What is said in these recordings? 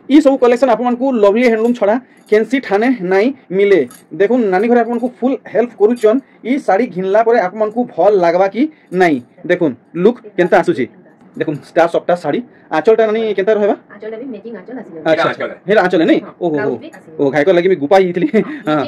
ई सब कलेक्शन आपको lovely handloom छड़ा केनसी ठाने नहीं मिले। देखो नानी घर आपको फुल हेल्प करूचन ई साड़ी घिनला पर आपको भल लगवा कि नहीं। देखो लुक केनता आसुची देखो स्टार सॉफ्टा साड़ी आंचलटा नानी केनता रहबा आंचलटा भी मैचिंग आंचल आसी। अच्छा हेर आंचल है नहीं ओहो ओ घाई को लगी मी गुपा हितली हां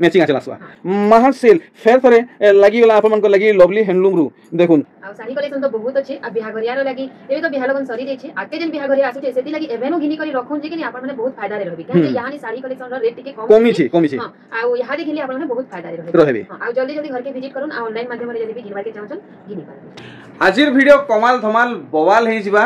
मैचिंग आंचल आसवा महा सेल फेर थरे लगी गला आपन को लगी लवली हैंडलूम रु। देखो आ साड़ी कलेक्शन तो बहुत अछि आ बिहा घरिया लगी एबे तो बिहा लगन सरी दै छै आके जन बिहा घरिया आसु छै सेति लगी एबेनो घिनी करी रखुन जे कि आपन माने बहुत फायदा रे रहबी कि यहां नि साड़ी कलेक्शन रो रेट टिके कमी छै हां आ यहां देखिली आपन माने बहुत फायदा रे रहबी आ जल्दी जल्दी घर के विजिट करूँ आ ऑनलाइन माध्यम रे जदी भी घिनबार के चाहछन घिनी पारबे। आजिर वीडियो कमाल धमाल बवाल हे जिबा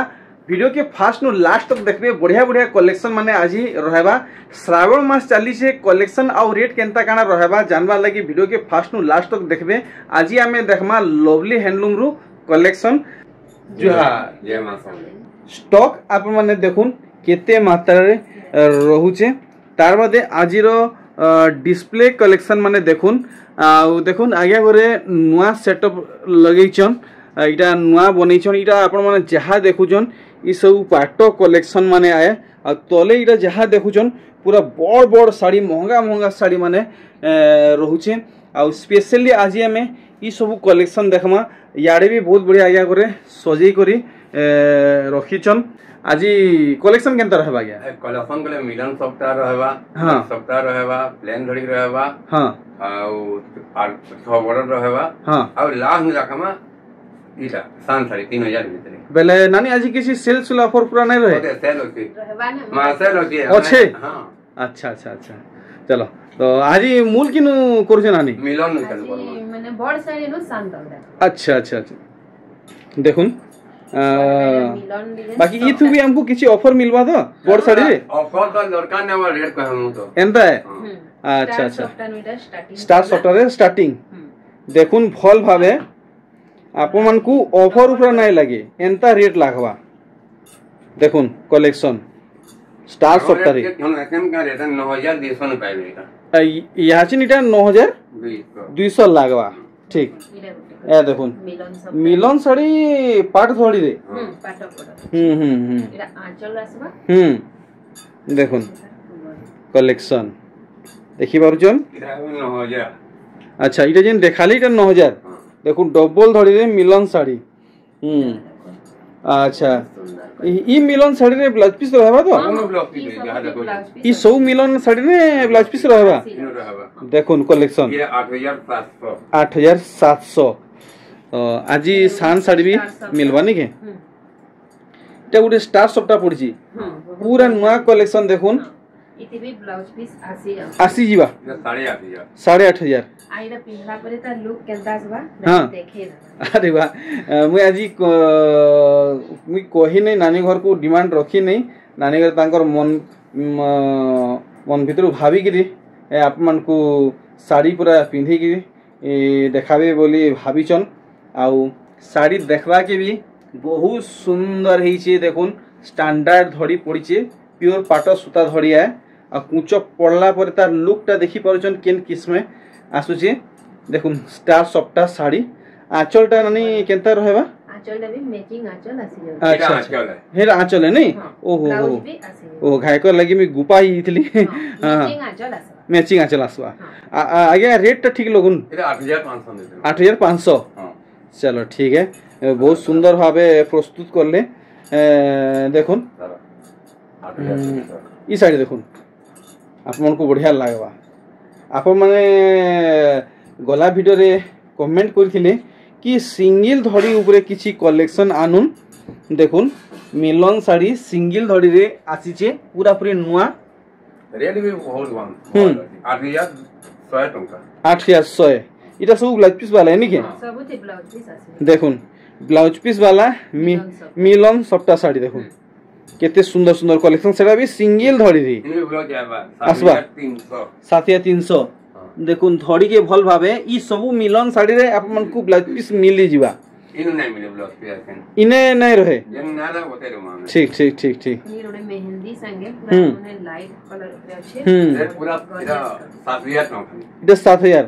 वीडियो के फास्ट नु लास्ट तक देखबे बढ़िया बढ़िया कलेक्शन माने आज रहबा। श्रावण मास चली से कलेक्शन आउ रेट केनता काना रहबा जानबा लगी वीडियो के फास्ट नु लास्ट तक देखबे। आज आमे देखमा लवली हैंडलूम रु कलेक्शन जो जय मां स्टॉक आप माने देखुन केते मात्रा रे रहुचे तार बादे आजिर डिस्प्ले कलेक्शन माने देखुन देखुन आगे गोरे नुआ सेटअप लगेचन इटा नुआ बनईछन इटा आपण माने जहा देखुचन ई सब पाटो कलेक्शन माने आए आ तले इटा जहा देखुचन पूरा बड़ बड़ साड़ी महंगा महंगा साड़ी माने रहुचे आ स्पेशली आज हमें ई सब कलेक्शन देखमा याडे भी बहुत बढ़िया आज्ञा करे सजई करी रखीचन। आज कलेक्शन केनता रहबा गया कलेक्शन गले मिलन सप्ताह रहबा हां सप्ताह रहबा प्लेन धड़ी रहबा हां आ 6 बॉर्डर रहबा हां आ लास्ट में रखमा इटा 3,500 भीतर बेले नानी आज किसी सेल सुला ऑफर पूरा नहीं रहे सेल होती रहबा ने मां सेल होती है अच्छे हां अच्छा अच्छा अच्छा चलो तो आज मूल किनु करछे नानी मिलन निकल माने बड़ साड़ी नो शांत अच्छा अच्छा अच्छा देखुन बाकी ई थु भी हमको किसी ऑफर मिलवा दो बड़ साड़ी रे ऑफर तो लड़का ने वो रेट कहमु तो एंता है अच्छा अच्छा स्टार सॉफ्टवेयर रे स्टार्टिंग देखुन फल भावे आपन मन को ऑफर ऊपर नहीं लगे एंता रेट लागवा। देखुन कलेक्शन स्टार सॉफ्टवेयर हम एसएम का रेट 9,200 न पाइबेगा यहाँ चिन इटा 9,200 लागवा ठीक ए देखुन मिलन साड़ी पाट धड़ी रे पाट पड़ एटा आंचल आसबा देखुन कलेक्शन देखि बारुचन इटा 9,000 अच्छा इटा जेन देखाली इटा 9,000 देखो डबल धड़ी रे मिलन साड़ी अच्छा ई मिलन साड़ी रे ब्लाउज पीस रहबा तो कोनो ब्लाउज पीस जहां देखो ई सब मिलन साड़ी रे ब्लाउज पीस रहबा देखुन कलेक्शन ये 8,700 8,700 आज सान साड़ी भी मिलबा नि के एटा गुटे स्टार सॉफ्टा पड़ची पूरा नया कलेक्शन देखुन इति भी ब्लाउज पीस आसी जीवा 8,500 आइरा पिहला परे ता लुक केनता आसबा देखे अरे वाह मुई आज मुई कही नहीं नानी घर को डिमांड रखी नहीं नानी घर तांकर मन मन भीतर भाभी गिरी आप मन को साड़ी पूरा पिंधी गिरी देखाबे बोली भाबीचन आउ साड़ी देखबा के भी बहुत सुंदर हिचे देखुन स्टैंडर्ड धड़ी पड़ीचे प्योर पाटो सूता धड़ी है आ कुचो पड़ला पर तार लुकटा देखि पारुचन केन किस्मे आसुचे देखुन स्टार सॉफ्टा साड़ी आंचलटा नानी केनता रहबा आंचलटा भी मैचिंग आंचल आसी अच्छा अच्छा हेर आंचल है नहीं ओहो ओ घाय को लगी मी गुपा हितली मैचिंग आंचल आसबा मैचिंग आंचल आसबा आगे रेट टा ठीक लगुन एटा 8,500 देते 8,500 हां चलो ठीक है बहुत सुंदर भावे प्रस्तुत करले देखुन 8,500 ई साड़ी देखुन आपन को बढ़िया लागबा आपन माने गला वीडियो रे कमेंट करथिले कि सिंगल धड़ी ऊपर किछि कलेक्शन आनुन देखुन मिलन साड़ी सिंगल धड़ी रे आसीचे पूरा पूरी नुआ रेट भी बहुत कम 8,100 टका 8,100 इटा सब ब्लाउज पीस वाला है नी के सब ब्लाउज पीस आसी देखुन ब्लाउज पीस वाला मिलन सप्ता साड़ी देखुन केते सुंदर सुंदर कलेक्शन सेटा भी सिंगल धड़ी री आसबा 7,300 देखुन धड़ी के भल भावे ई सब मिलन साड़ी रे आप मन को ब्लाउज पीस मिली जिबा इने नहीं मिले ब्लाउज पीस इने नहीं रहे जन ना दा होते रो ठीक ठीक ठीक ठीक ये रोडे मेहंदी संगे पूरा माने लाइट कलर रे अच्छे पूरा 7,000 टका इटा 7,000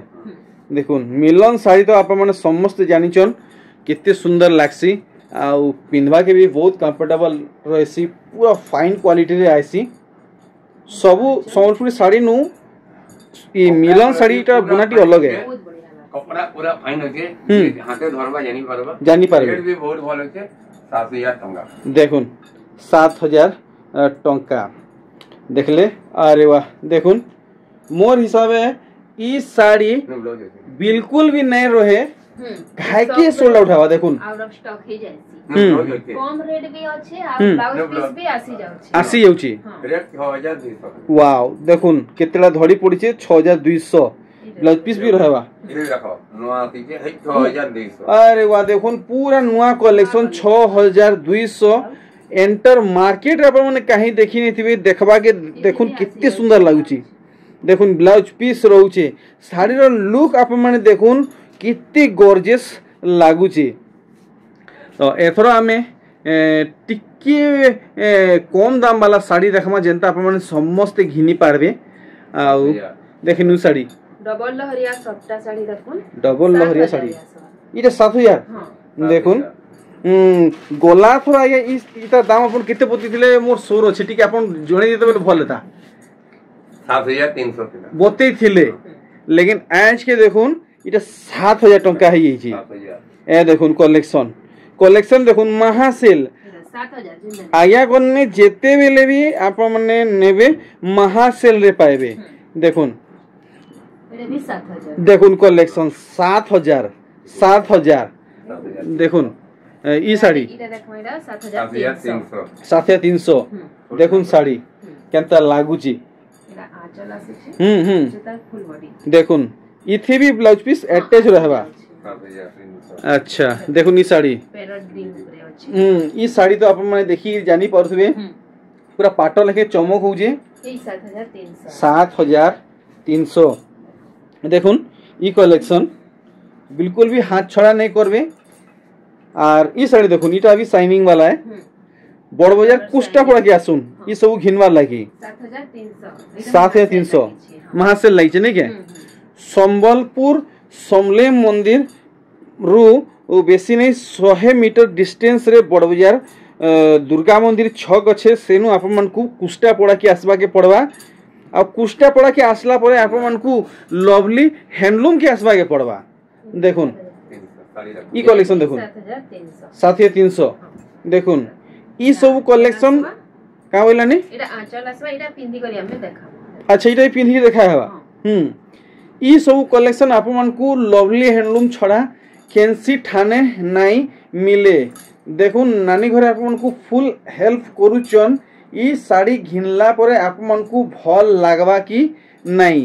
देखुन मिलन साड़ी तो आप माने समस्त जानिचन केते सुंदर लागसी आ पिंधवा के भी बहुत कंफर्टेबल रहसी पूरा फाइन क्वालिटी रे आइसी सबु संबलपुरी साड़ी नु ई मिलन साड़ी टा बुनाटी अलग है बहुत बढ़िया लगा कपड़ा पूरा फाइन होके हाथे धरबा जानी पारबे रेट भी बहुत भल होके 7000 टंका देखुन 7000 टंका देखले अरे वाह देखुन मोर हिसाबे ई साड़ी ब्लाउज होके बिल्कुल भी नहीं रहे काहे के सोल्ड आउट हवा देखुन आउट ऑफ स्टॉक हे जायसी ब्लाउज होके कम रेट भी अच्छे और ब्लाउज पीस भी आसी जाउछे आसी जाउची रेट 6200 वाओ देखुन केतेला धड़ी पड़ी छे 6200 ब्लाउज पीस भी रहबा ये रखो नवा पीछे 6200 अरे वाह देखुन पूरा नुआ कलेक्शन 6200 एंटर मार्केट रे अपन माने कहीं देखि नहीं थिबे देखबा के देखुन कितने सुंदर लागुची देखुन ब्लाउज पीस रहउचे साड़ी रो लुक अपन माने देखुन कितने गॉर्जियस लागुची तो एथरो आमे टिके कम दाम वाला साड़ी देखमा जेंता अपन माने समस्त घिनी पारबे आ देखिनु साड़ी डबल लहरिया सबटा साड़ी देखुन डबल लहरिया साड़ी इटा 7000 हां देखुन गोला थोड़ा ये इता दाम अपन केते पति थिले मोर सोर अछि टिके अपन जणे देते बले भल था 7300 थिला बते थिले लेकिन आज के देखुन इटा 7000 टंका है छी 7000 ए देखुन कलेक्शन देखुन महासेल 7000 जिंदा आया कोने जेते बेले भी आपण माने नेबे महासेल रे पाएबे देखुन एटा भी 7000 देखुन कलेक्शन 7000 देखुन ई साड़ी इटा देखो एटा 7300 7300 देखुन साड़ी केनता लागुची एटा आंचल आसे छे सेटा फुल बॉडी देखुन इथे भी ब्लाउज पीस अटैच रहबा 7300 अच्छा देखुन ई साड़ी पैरेट ग्रीन ऊपर अछि ई साड़ी तो अपन माने देखि जानी परथबे पूरा पाटो लगे चमक होजे ए 7300 7300 देखुन ई कलेक्शन बिल्कुल भी हाथ छड़ा नहीं करबे और ई साड़ी देखुन इटा भी शाइनिंग वाला है बड़ बाजार कुष्टा पड़ा के आसुन ई सब घिनवार लागी 7300 महासेल लागी नहीं के संबलपुर समले मंदिर रु बेसी नहीं 100 मीटर डिस्टेंस रे बड़ बाजार दुर्गा मंदिर छक अच्छे सेनु आप मन को कुष्टा पड़ा के आसबा के पड़वा आ कुष्टा पड़ा के आसला परे आप मन को लवली हैंडलूम के आसबा के पड़वा देखुन ई कलेक्शन देखुन 7300 देखुन ई सब कलेक्शन का होइला ने एटा आंचल आसबा एटा पिंदी करी हमें देखा अच्छा इटा पिंदी देखा है ई सब कलेक्शन आप मन को लवली हैंडलूम छड़ा केंसी ठाने नहीं मिले देखुन नानी घरे आप मन को फुल हेल्प करूचन ई साड़ी घिनला परे आप मन को भल लागबा की नहीं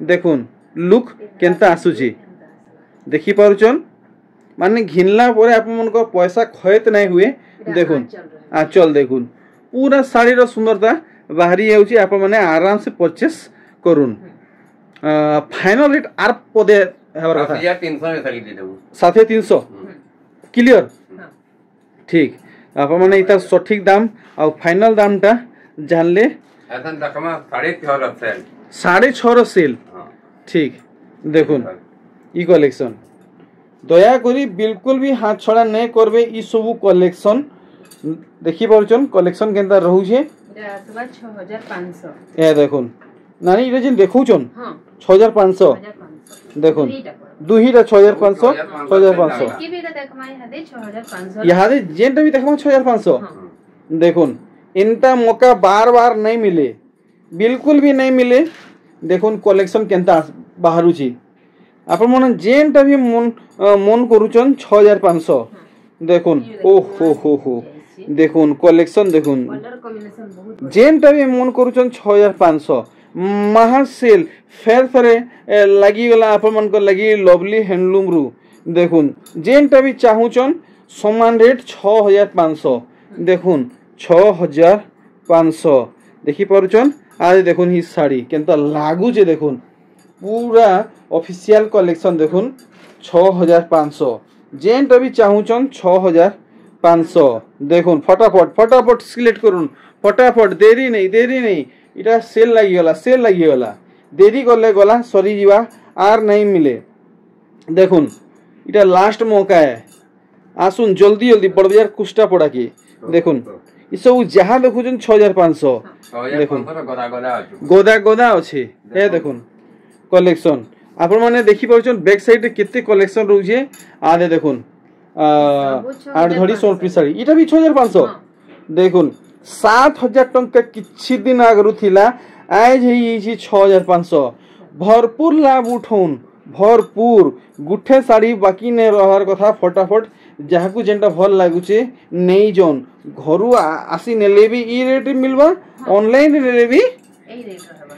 देखुन लुक केनता आसुची देखि पारुचन माने घिनला परे आप मन को पैसा खयत नहीं हुए देखुन आंचल देखुन पूरा साड़ी रो सुंदरता बाहरी हेउची आप माने आराम से परचेस करुन फाइनल रेट आर पदे हेबर कथा 7300 में साड़ी दे देबो 7300 क्लियर ठीक आप माने इता सठिक दाम और फाइनल दामटा जानले एथन दकमा 6.5 सेल 6.5 सेल ठीक देखुन ई कलेक्शन दया करी बिल्कुल भी हाथ छड़ा नहीं करबे ई सब कलेक्शन देखि परचन कलेक्शन केनता रहू छे एटा आसबा 6500 ए देखुन नानी इरे जिन देखौचन हां 6500 देखुन दुहीटा 6500 6500 की भी देखमा हदे 6500 यहाँ दे जेंटा भी देखमा 6500 देखुन इनता मौका बार बार नहीं मिले बिल्कुल भी नहीं मिले देखुन कलेक्शन केनता बाहरु छी आपण मन जेंटा भी मन करूचन 6500 देखुन ओ हो देखुन कलेक्शन देखुन कलर कॉम्बिनेशन बहुत जेंटा भी मन करूचन 6500 महासेल फेर फेरे लगी गला आपण मन को लगी लवली हैंडलूम रु देखुन जेंटा भी चाहूचन समान रेट 6500 देखुन 6500 देखि पारुचन आज देखुन ही साड़ी केनता लागू जे देखुन पूरा ऑफिशियल कलेक्शन देखुन 6500 जेंटा भी चाहूचन 6500 देखुन फटाफट सिलेक्ट करुन फटाफट देरी नहीं इटा सेल लगी गला देरी करले गला सरी जीवा आर नहीं मिले देखुन इटा लास्ट मौका है आसुन जल्दी बड़ बाजार कुष्टा पड़ा की देखुन इ सब जहाँ देखुछन 6500 देखुन गदा गदा अछि गोदा गोदा अछि ए देखुन कलेक्शन आपण माने देखि परछन बैक साइड रे केते कलेक्शन रहउछे आदे देखुन आठ धड़ी 16 साड़ी इटा भी 6500 देखुन 7000 टंका किछि दिन आगरु थिला आज हे 6500 भरपूर लाभ उठौन भरपूर गुठे साड़ी बाकी ने रहर कथा फटाफट जहाँ को जेनटा भल लागुचे नहीं जोन घरु आसी नेले भी ई रेट मिलबा ऑनलाइन नेले भी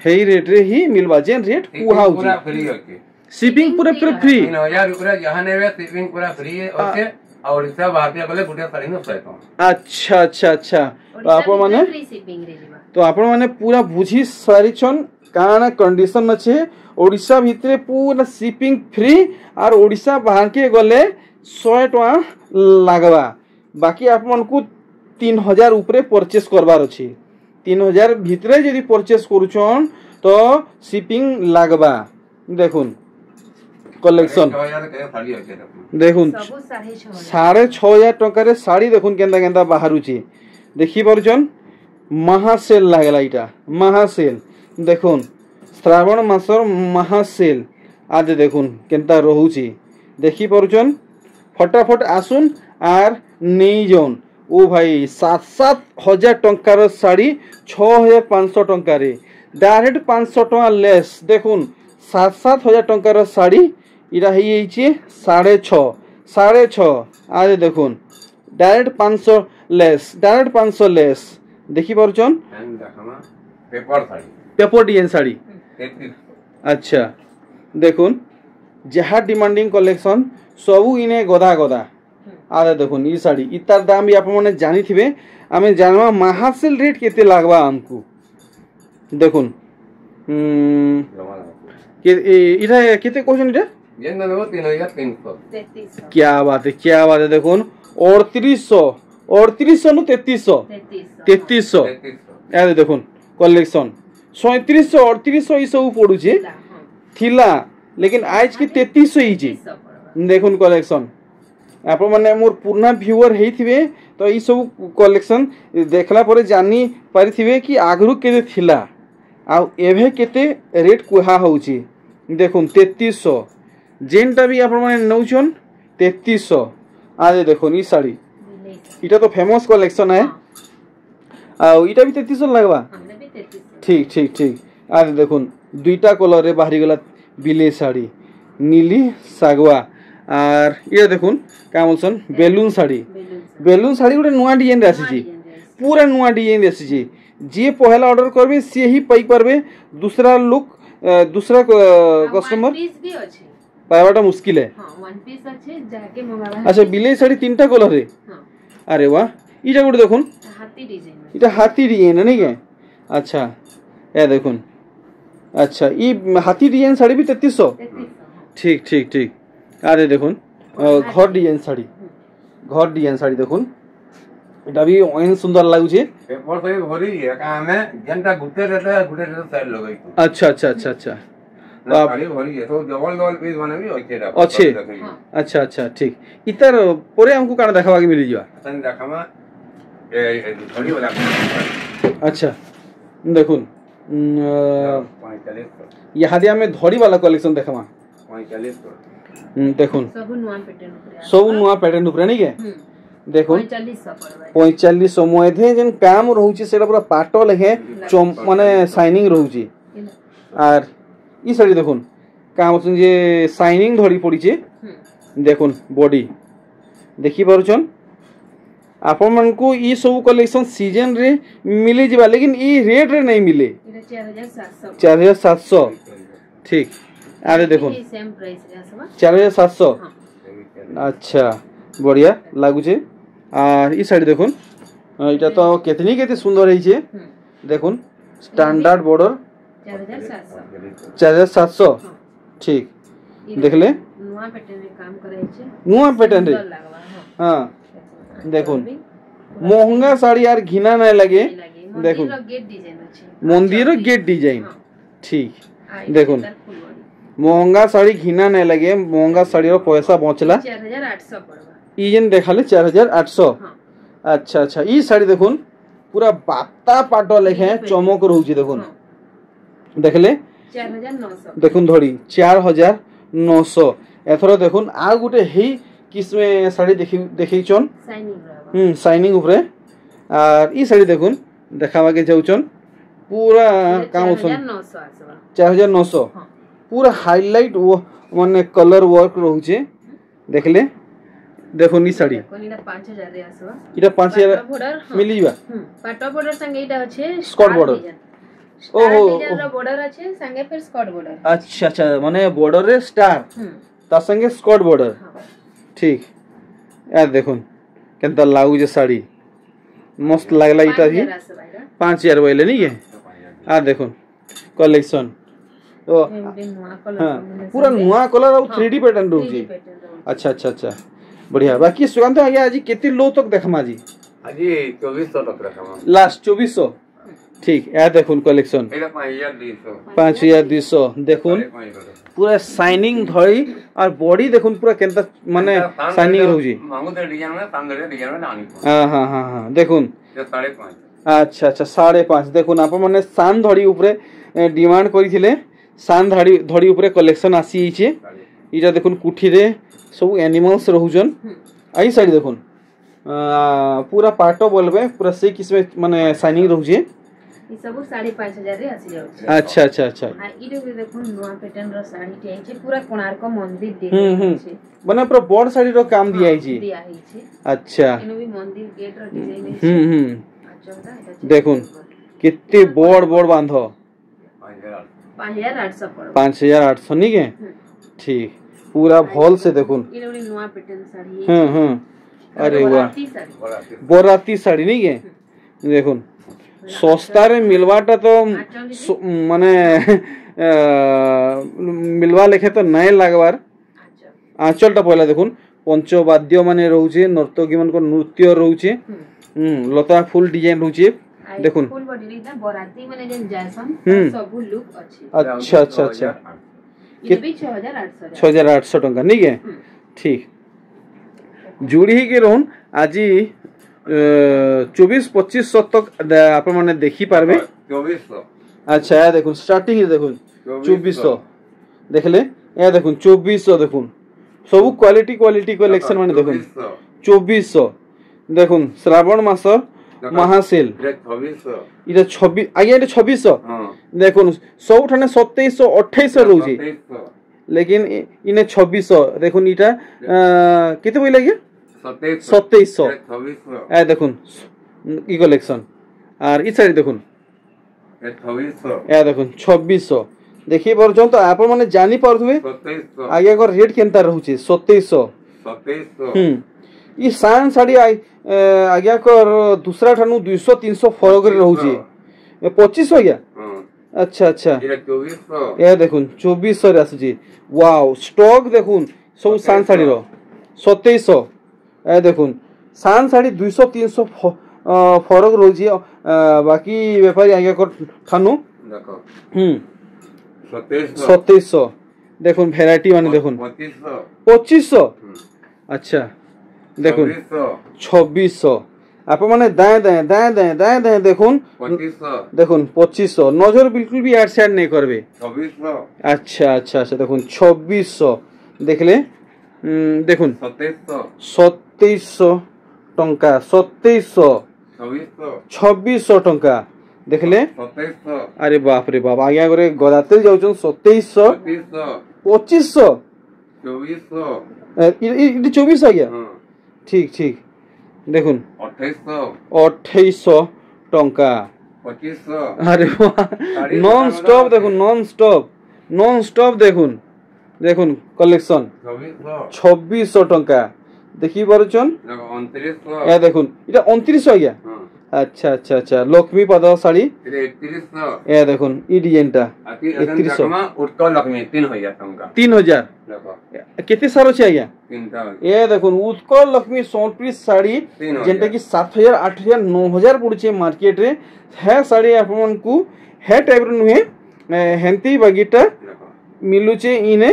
हेई रेट रे ही मिलबा जेन रेट कुहा पूरा फ्री अछि शिपिंग पूरा पूरा फ्री 3000 रुपया जहाँ नेबे शिपिंग पूरा फ्री अछि और सब भारतीय गले गुटे साड़ी न 100 टका अच्छा अच्छा अच्छा तो आपण माने फ्री शिपिंग रे जिबा तो आपण माने पूरा बुझी सारिछन काना कंडीशन अच्छे ओडिशा भितरे पूरा शिपिंग फ्री और ओडिशा बाहर के गले 100 टका लागबा बाकी आपन को 3000 ऊपर परचेस करबार अछि 3000 भितरे यदि परचेस करूछन तो शिपिंग लागबा देखुन कलेक्शन 6000 के साड़ी अछि देखुन सब 6500 टका रे साड़ी देखुन केंदा केंदा बाहरुची देखि परछन महासेल लागला इटा महासेल देखुन श्रावण मासर महासेल आदे देखुन केंता रहउची देखि परछन फटाफट आसुन आर नेई जोन ओ भाई 7-7 टंकार साड़ी 6500 टंका रे डायरेक्ट 500 टका लेस देखुन 7-7 टंकार साड़ी इरा ही 6.5 आदे देखुन डायरेक्ट 500 लेस देखि परछन एंड देखमा paper sari paper design sari 33 अच्छा देखुन जहाँ डिमांडिंग कलेक्शन सबू इने गदा गदा आदे देखुन ई साड़ी इतार दाम भी आपण माने जानी थिबे आमे जानवा महासेल रेट केते लागबा हमकु देखुन के इरा केते क्वेश्चन इरा ये न 3300 क्या बात है देखुन 3800 नु 3300 यार देखुन कलेक्शन 3700 3800 ई सब पडुचे थिला लेकिन आज की 3300 ही जी देखुन कलेक्शन आप माने मोर पुराना व्यूअर हेथिबे तो ई सब कलेक्शन देखला परे जानी पारिथिबे कि आगरु केते थिला आ एभे केते रेट कुहा होउची देखुन 3300 जेनटा भी आप माने नौछन 3300 आजे देखुन ई साड़ी इटा तो फेमस कलेक्शन है आ इटा भी 3300 लगवा ठीक ठीक ठीक आजे देखुन दुईटा कलर रे बाहरी गला बिले साड़ी नीली सागवा और ये देखुन का बोलसन बेलून साड़ी गोटे नुआ डिजाइन आसी पूरा नुआ डिजाइन आसी जे पहला ऑर्डर करबे से ही पाई परबे दूसरा लुक दूसरा कस्टमर पाइबाटा मुश्किल है अच्छा बिले साड़ी 3टा कलर है अरे वाह इटा गोटे देखुन इटा हाथी डिजाइन है नहीं के अच्छा ए देखुन अच्छा ई हाथी डिजाइन साड़ी भी 3300 ठीक ठीक ठीक अरे देखुन घर डिजाइन साड़ी देखुन इटा भी ओइन सुंदर लागुचे पेपर से भरी है का हमें जनता गुटे साइड लगाई अच्छा अच्छा अच्छा अच्छा साड़ी भरी है तो डबल पीस बने भी अच्छे अच्छा अच्छा ठीक इतर परे हमको काना देखावा के मिली जिवा तन देखामा ए धड़ी वाला अच्छा देखुन 45 यहाँ दे हमें धड़ी वाला कलेक्शन देखामा 45 देखुन सब नुआ पैटर्न ऊपर नहीं के देखुन 4500 मधे जेन काम रहउची सेटा पूरा पाटो लेखे माने शाइनिंग रहउची आर ई साड़ी देखुन काम होचन जे शाइनिंग धड़ी पड़ीचे देखुन बॉडी देखि पारुचन आपण मन को ई सब कलेक्शन सीजन रे मिले जिबा लेकिन ई रेट रे नहीं मिले 4700 ठीक अरे देखुन 4700 अच्छा बढ़िया लागुचे और ई साड़ी देखुन इटा तो केतनी सुंदर है देखुन स्टैंडर्ड बॉर्डर 4700 ठीक देखले नुआ पैटर्न रे हां देखुन महंगा साड़ी यार घिना नहीं लगे देखुन मंदिर गेट डिजाइन ठीक देखुन महंगा साड़ी घिना नहीं लगे महंगा साड़ी रो पैसा बचला 4800 पड़बा ई जेन देखाले 4800 अच्छा अच्छा ई साड़ी देखुन पूरा बाता पाट लेखे चमक रोचे देखुन देखले 4900 देखुन धड़ी 4900 एथरो देखुन आ गुटे हेई किसमें साड़ी देखिछन शाइनिंग रहबा शाइनिंग ऊपर और ई साड़ी देखुन देखावा के जाउछन पूरा काम 4900 आसबा 4900 पूरा हाईलाइट वो माने कलर वर्क रहउचे देखले देखुन ई साड़ी कोन इला 5000 रे आसबा इटा 5000 बॉर्डर मिलिबा पाटो बॉर्डर संगे इटा अच्छे स्कर्ट बॉर्डर ओहो डिजाइन रो बॉर्डर अच्छे संगे फिर स्कर्ट बॉर्डर अच्छा अच्छा माने बॉर्डर रे स्टार ता संगे स्कर्ट बॉर्डर ठीक यार देखुन केनता लागू जे साड़ी मस्त लागला इटा भी 5000 बोले नहीं है आ देखुन कलेक्शन तो पूरा नुआ कलर और 3D पैटर्न रहउची अच्छा अच्छा अच्छा बढ़िया बाकी सुगंध आगे आज केते लो तक देखमा जी आज 2400 तक रखमा लास्ट 2400 ठीक यार देखुन कलेक्शन एला 5200 5200 देखुन पूरा शाइनिंग धड़ी और बॉडी देखुन पूरा केनता माने शाइनिंग रहउची मांगो ते डिजाइन में तांदरे डिजाइन में आनी हां देखुन 5.5 अच्छा अच्छा 5.5 देखुन आप माने शान धड़ी ऊपर डिमांड करिथिले शान धड़ी ऊपर कलेक्शन आसी हिचे इटा देखुन कुठी रे सब एनिमल्स रहउजन आई साइड देखुन पूरा पाटो बोलबे पूरा से किसमें माने शाइनिंग रहउजे ई सब 5500 रे आसी जाउ अच्छा अच्छा अच्छा आ इडो भी देखुन नुआ पैटर्न रो साड़ी टे छै पूरा कोणार्क मंदिर देखे छै माने पूरा बड़ साड़ी रो काम दिया हिची दिया हिची अच्छा एनो भी मंदिर गेट रो डिजाइन छै अच्छा एटा देखुन कितने बड़ बांधो 5800 पड़ो 5800 नहीं के ठीक पूरा भल से देखुन इनो नुआ पैटर्न साड़ी अरे वाह बोराती साड़ी नहीं के देखुन सस्ता रे मिलवाटा तो माने मिलवा लेखे तो नहीं लागबार आंचलटा पहला देखुन पंचवाद्य माने रहउचे नर्तकी मन को नृत्य रहउचे लता फुल डिजाइन रहउचे देखुन फुल बॉडी रे बराती माने जेन जैसन सब लुक अछि अच्छा अच्छा अच्छा ये भी 6800 टंका नहीं के ठीक जुड़ी ही के रहन आजी 24-2500 तक आप माने देखी पारबे 2400 अच्छा यार देखुन स्टार्टिंग देखुन 2400 देखले यार देखुन 2400 देखुन सब क्वालिटी कलेक्शन माने देखुन 2400 देखुन श्रावण मास महासेल इटा 26 आगे इटा 2600 देखुन सब ठाने 2700 2800 रहउची लेकिन इने 2600 देखुन इटा केते बोइला गया 2700 ए देखुन ई कलेक्शन और ई साइड देखुन 2600 ए देखुन 2600 देखि परछन तो आप माने जानि परथुबे 2700 आगे को रेट केनता रहउची 2700 ई शान साड़ी आगे को दूसरा ठानु 200 300 फरक रे रहउची 2500 गया अच्छा अच्छा इरा 2400 ए देखुन 2400 रे आसुची वाओ स्टॉक देखुन सब शान साड़ी रो 2700 ए देखुन शान साड़ी 200 300 फरक रोजी बाकी व्यापारी आगे को ठानु देखो 2700 देखुन वैरायटी माने देखुन 2500 अच्छा देखुन 2600 आप माने दाएं देखुन 2500 देखुन 2500 नजर बिल्कुल भी ऐड साइड नहीं करबे 2600 अच्छा अच्छा अच्छा देखुन 2600 देखले देखुन 2700 टंका 2700 2600 टंका देखले 2700 अरे बाप रे बाप आगे करे गदाते जाउछन 2700 2500 2400 इडी 24 आ गया ठीक ठीक देखुन 2800 टंका 2500 अरे वाह नॉन स्टॉप देखुन देखुन कलेक्शन 2600 टंका देखि परछन 2900 ए देखुन इटा 2900 आ गया अच्छा अच्छा अच्छा लक्ष्मी पद साड़ी 3100 ए देखुन ई डिजाइनटा 3100 उत्कल लक्ष्मी 3000 टंका 3000 देखो केते सारो छै आज्ञा तीनटा ए देखुन उत्कल लक्ष्मी 100 साड़ी जेंटा कि 7000 8000 9000 पड़ुचे मार्केट रे है साड़ी आपन को है टाइप रो नुहे हेंती बगीटा मिलुचे इने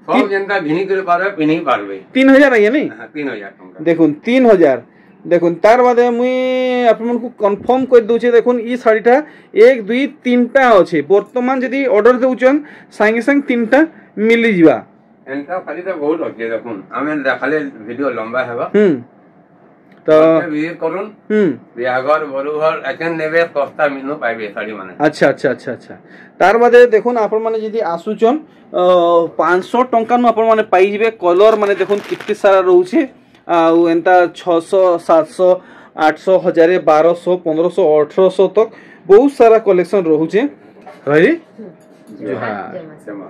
सब जनता घिनी करे पारे पिनी पारबे 3000 आइए नहीं 3000 टंका देखुन 3000 देखुन तार बादे मुई आपन को कंफर्म कर दूचे देखुन ई साड़ीटा 1 2 3टा अछि वर्तमान जदी ऑर्डर देउचन संगे संग 3टा मिली जिवा एंटा खाली तो बहुत होके देखुन हमें खाली वीडियो लंबा हेबा तो विजिट करूँ बिहागर बरुहर एकेन नेबे सस्ता मिनो पाइबे साड़ी माने अच्छा अच्छा अच्छा अच्छा तार बादे देखुन आपण माने जदी आसुचन 500 टंका नु आपण माने पाई जिवे कलर माने देखुन कितके सारा रहउचे आ एंता 600 700 800 1000 1200 1500 1800 तक बहुत सारा कलेक्शन रहउचे रही जय मां।